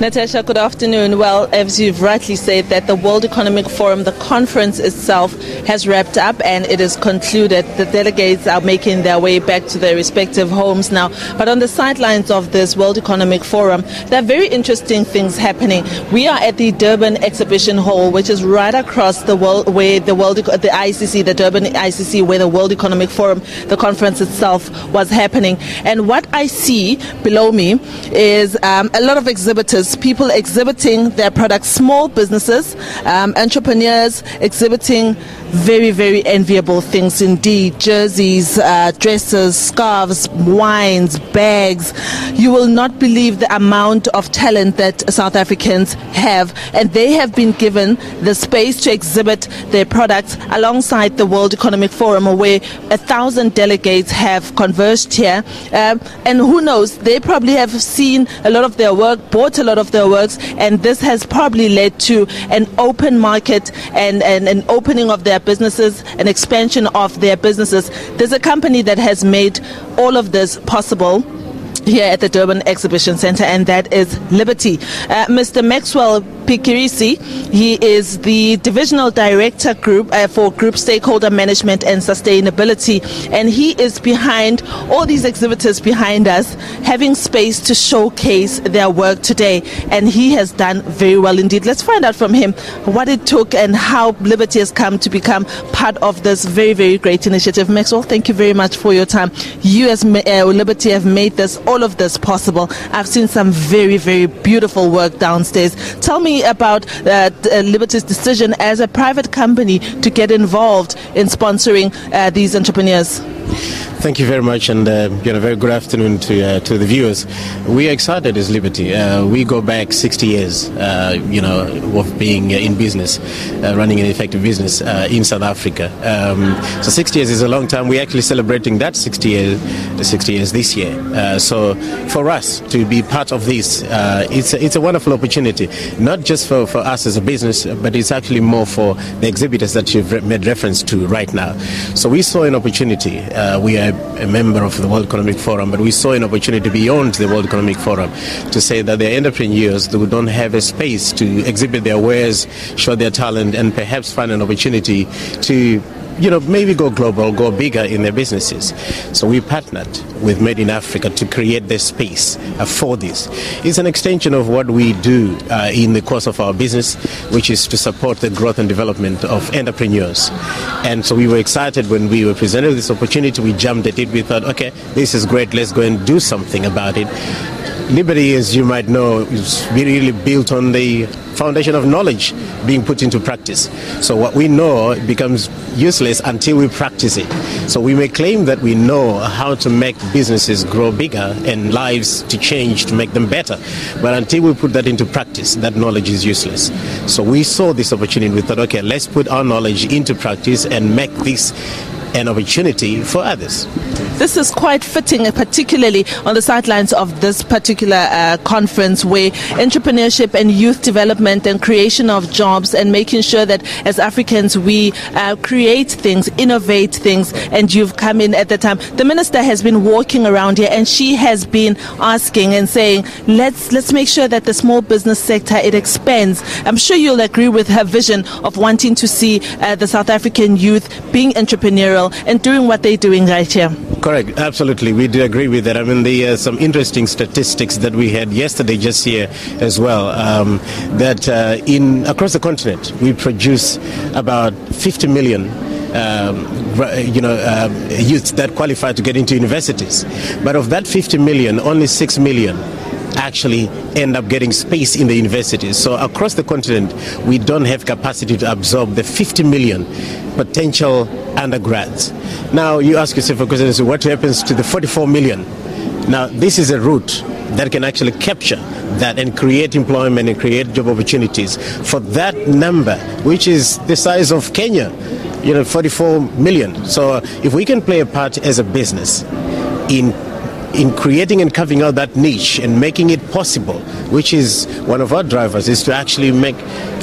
Natasha, good afternoon. Well, as you've rightly said, that the World Economic Forum, the conference itself, has wrapped up and it is concluded. The delegates are making their way back to their respective homes now. But on the sidelines of this World Economic Forum, there are very interesting things happening. We are at the Durban Exhibition Hall, which is right across the world, where the ICC, the Durban ICC, where the World Economic Forum, the conference itself, was happening. And what I see below me is a lot of exhibitors, people exhibiting their products, small businesses, entrepreneurs exhibiting very, very enviable things indeed. Jerseys, dresses, scarves, wines, bags. You will not believe the amount of talent that South Africans have, and they have been given the space to exhibit their products alongside the World Economic Forum, where 1,000 delegates have converged here, and who knows, they probably have seen a lot of their work, bought a lot of their works, and this has probably led to an open market and an opening of their businesses, an expansion of their businesses. There's a company that has made all of this possible here at the Durban Exhibition Centre, and that is Liberty. Mr. Maxwell Pikirisi, he is the Divisional Director for Group Stakeholder Management and Sustainability, and he is behind all these exhibitors behind us, having space to showcase their work today, and he has done very well indeed. Let's find out from him what it took and how Liberty has come to become part of this very, very great initiative. Maxwell, thank you very much for your time. You as Liberty have made all of this possible. I've seen some very, very beautiful work downstairs. Tell me about Liberty's decision as a private company to get involved in sponsoring these entrepreneurs. Thank you very much, and a very good afternoon to the viewers. We are excited as Liberty. We go back 60 years, of being in business, running an effective business in South Africa. So 60 years is a long time. We're actually celebrating that 60 years this year. So for us to be part of this, it's a wonderful opportunity, not just for us as a business, but it's actually more for the exhibitors that you've made reference to right now. So we saw an opportunity. We are a member of the World Economic Forum, but we saw an opportunity beyond the World Economic Forum to say that there are entrepreneurs who don't have a space to exhibit their wares, show their talent, and perhaps find an opportunity to maybe go global, go bigger in their businesses. So we partnered with Made in Africa to create this space for this. It's an extension of what we do in the course of our business, which is to support the growth and development of entrepreneurs. And so we were excited when we were presented with this opportunity. We jumped at it. We thought, okay, this is great. Let's go and do something about it. Liberty, as you might know, is really built on the foundation of knowledge being put into practice. So what we know becomes useless until we practice it. So we may claim that we know how to make businesses grow bigger and lives to change to make them better, but until we put that into practice, that knowledge is useless. So we saw this opportunity. We thought, okay, let's put our knowledge into practice and make this an opportunity for others. This is quite fitting, particularly on the sidelines of this particular conference, where entrepreneurship and youth development and creation of jobs and making sure that as Africans we create things, innovate things, and you've come in at the time. The minister has been walking around here and she has been asking and saying, let's make sure that the small business sector, it expands. I'm sure you'll agree with her vision of wanting to see the South African youth being entrepreneurial and doing what they're doing right here. Correct, absolutely. We do agree with that. I mean, there are some interesting statistics that we had yesterday just here as well, that across the continent we produce about 50 million youths that qualify to get into universities. But of that 50 million, only 6 million actually end up getting space in the universities. So across the continent, we don't have capacity to absorb the 50 million potential undergrads. Now you ask yourself a question, so what happens to the 44 million? Now this is a route that can actually capture that and create employment and create job opportunities for that number, which is the size of Kenya, 44 million. So if we can play a part as a business in creating and carving out that niche and making it possible, which is one of our drivers, is to actually make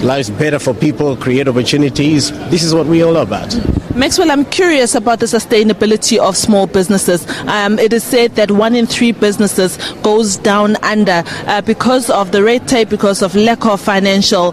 lives better for people, create opportunities. This is what we're all about. Maxwell, I'm curious about the sustainability of small businesses. It is said that 1 in 3 businesses goes down under because of the red tape, because of lack of financial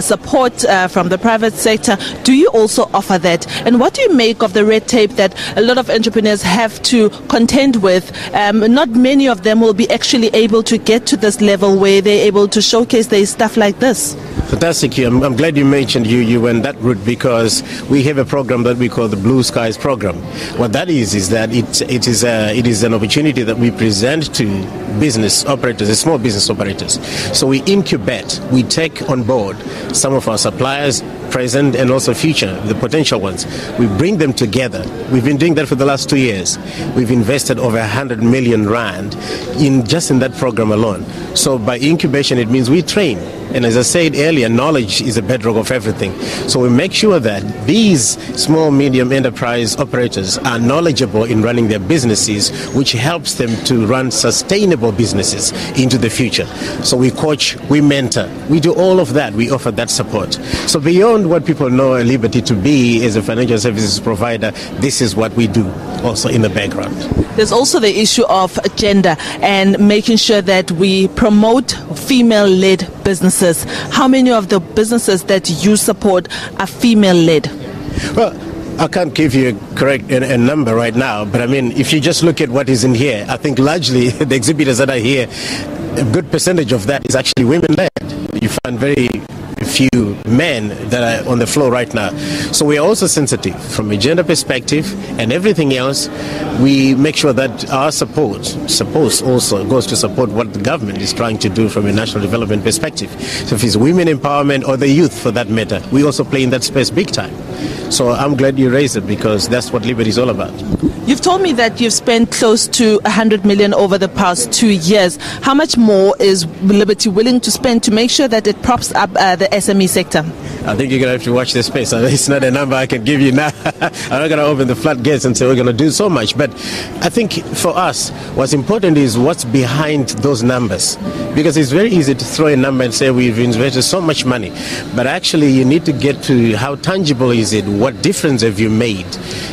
support from the private sector. Do you also offer that? And what do you make of the red tape that a lot of entrepreneurs have to contend with? Not many of them will be actually able to get to this level where they're able to showcase their stuff like this. Fantastic. I'm glad you mentioned you went that route, because we have a program that we call the Blue Skies program. What that is that it is an opportunity that we present to business operators, small business operators. So we incubate, we take on board some of our suppliers, present and also future, the potential ones. We bring them together. We've been doing that for the last 2 years. We've invested over 100 million rand in that program alone. So by incubation, it means we train. And as I said earlier, knowledge is a bedrock of everything. So we make sure that these small, medium enterprise operators are knowledgeable in running their businesses, which helps them to run sustainable businesses into the future. So we coach, we mentor, we do all of that. We offer that support. So beyond what people know Liberty to be as a financial services provider, this is what we do also in the background. There's also the issue of gender and making sure that we promote female-led businesses. How many of the businesses that you support are female-led? Well, I can't give you a number right now, but I mean, if you just look at what is in here, I think largely the exhibitors that are here, a good percentage of that is actually women-led. You find very few men that are on the floor right now. So we are also sensitive from a gender perspective, and everything else, we make sure that our support also goes to support what the government is trying to do from a national development perspective. So if it's women empowerment or the youth for that matter, we also play in that space big time. So I'm glad you raised it, because that's what Liberty is all about. You've told me that you've spent close to 100 million over the past 2 years. How much more is Liberty willing to spend to make sure that it props up the SME sector? I think you're going to have to watch this space. It's not a number I can give you now. I'm not going to open the floodgates and say we're going to do so much. But I think for us, what's important is what's behind those numbers. Because it's very easy to throw a number and say we've invested so much money. But actually, you need to get to how tangible is it? What difference have you made?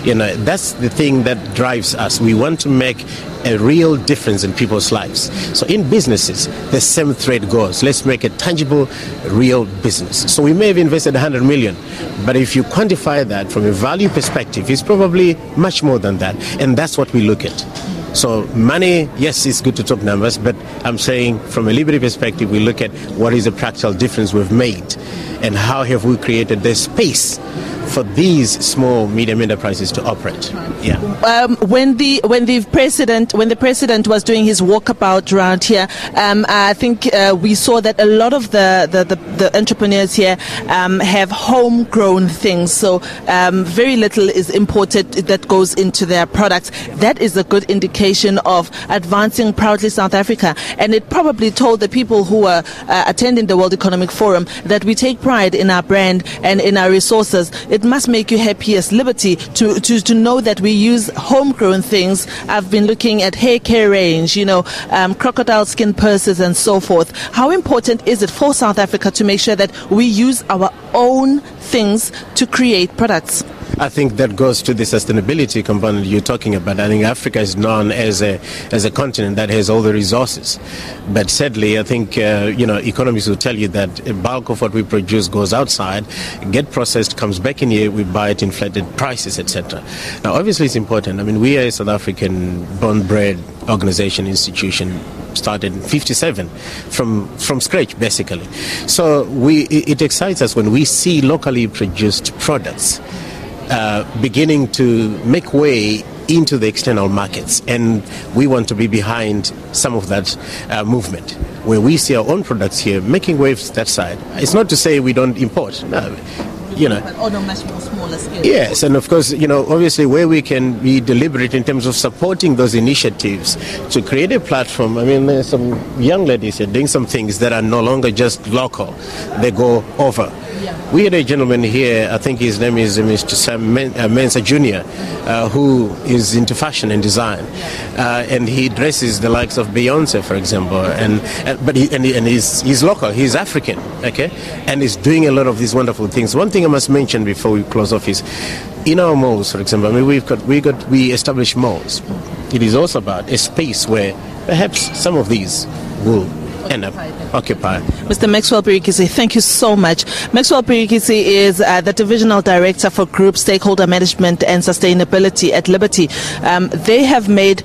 That's the thing that drives us. We want to make a real difference in people's lives. So in businesses, the same thread goes. Let's make a tangible, real business. So we may have invested 100 million, but if you quantify that from a value perspective, it's probably much more than that. And that's what we look at. So money, yes, it's good to talk numbers, but I'm saying from a Liberty perspective, we look at what is the practical difference we've made and how have we created the space for these small, medium enterprises to operate. Yeah. When the president was doing his walkabout around here, I think we saw that a lot of the entrepreneurs here have homegrown things. So very little is imported that goes into their products. That is a good indication of advancing proudly South Africa. And it probably told the people who are attending the World Economic Forum that we take pride in our brand and in our resources. It must make you happy as Liberty to know that we use homegrown things. I've been looking at hair care range, crocodile skin purses and so forth. How important is it for South Africa to make sure that we use our own things to create products? I think that goes to the sustainability component you're talking about. I think Africa is known as a continent that has all the resources. But sadly, I think, economists will tell you that a bulk of what we produce goes outside, get processed, comes back in here, we buy it, inflated prices, etc. Now, obviously, it's important. I mean, we are a South African born-bred organization, institution, started in 57 from scratch, basically. So it excites us when we see locally produced products beginning to make way into the external markets, and we want to be behind some of that movement where we see our own products here making waves that side. It's not to say we don't import, But on a much more smaller scale. Yes, and of course, obviously where we can be deliberate in terms of supporting those initiatives to create a platform. I mean, there's some young ladies here doing some things that are no longer just local, they go over. We had a gentleman here, I think his name is Mr. Sam Mensah Jr., who is into fashion and design, and he dresses the likes of Beyonce, for example, but he's local, he's African, okay, and he's doing a lot of these wonderful things. One thing thing I must mention before we close off is, in our malls, for example, I mean, we establish malls. It is also about a space where perhaps some of these will end up occupy. Mr. Maxwell Birikisi, thank you so much. Maxwell Birikisi is the Divisional Director for Group Stakeholder Management and Sustainability at Liberty. They have made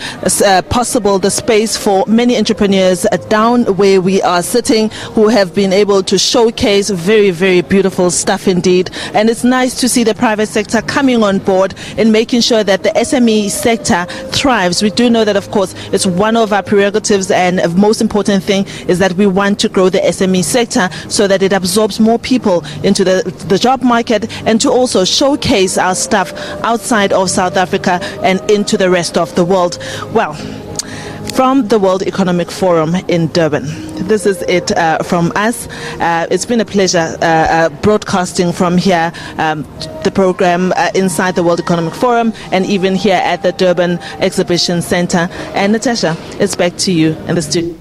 possible the space for many entrepreneurs down where we are sitting, who have been able to showcase very, very beautiful stuff indeed. And it's nice to see the private sector coming on board and making sure that the SME sector thrives. We do know that, of course, it's one of our prerogatives, and the most important thing is that we want to grow the SME sector so that it absorbs more people into the job market, and to also showcase our stuff outside of South Africa and into the rest of the world. Well, from the World Economic Forum in Durban, this is it from us. It's been a pleasure broadcasting from here, the program inside the World Economic Forum, and even here at the Durban Exhibition Center. And Natasha, it's back to you in the studio.